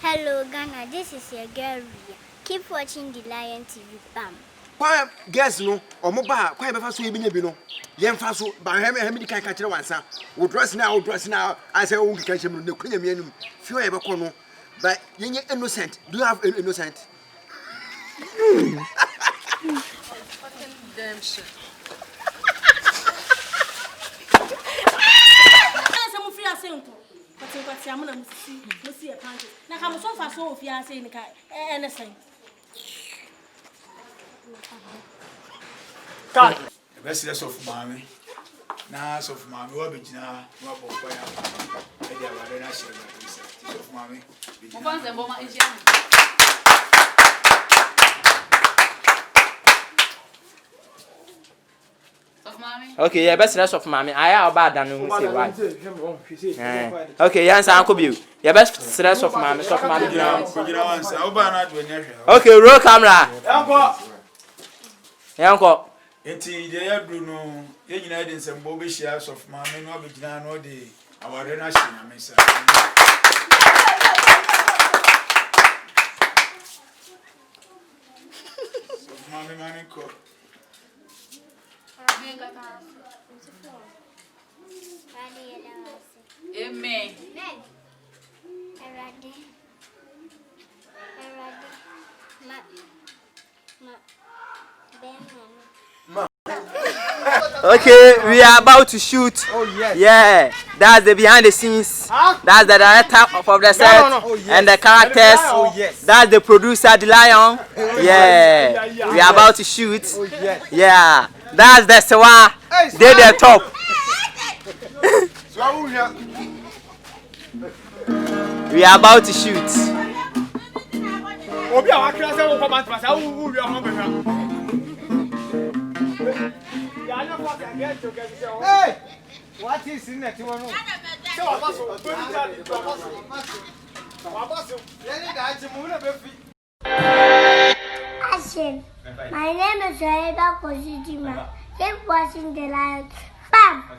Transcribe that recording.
Hello, Ghana. This is your girl Ria. Keep watching the Lion TV. Bam. Why guess no? Or mobile? Why be fast? We be no. Yem fast. But how many can catch one sir? We dress now. I say we catch him. No, couldn't be any. Few ever come. But you innocent. Do you have innocent? Damn shit. I'm going to see a country. Now, I'm so far so if you are saying anything. The best of mammy. Now, so for mammy, what be now? What about fire? Maybe I will not share that. Of mammy. Okay, yeah, best rest of mommy. I have bad than you say why. Okay, yes, Uncle Bill. Your best rest of mommy. So mommy. Okay, roll camera. Uncle. Enti de ya Bruno, ye nyina de nsembo be share of mammy no be gina no de aware na hye na mesa. Of mammy maniko. Amen. Okay, we are about to shoot. Oh yes. Yeah, that's the behind the scenes. That's the director of the set and the characters. Oh yes. That's the producer, the lion. Yeah, we are about to shoot. Oh yes. Yeah, that's the Sewa. They the top. We are about to shoot. Hey! What is in that one? Action. My name is Zoeba Kosijima. Keep watching the Lion. Bam.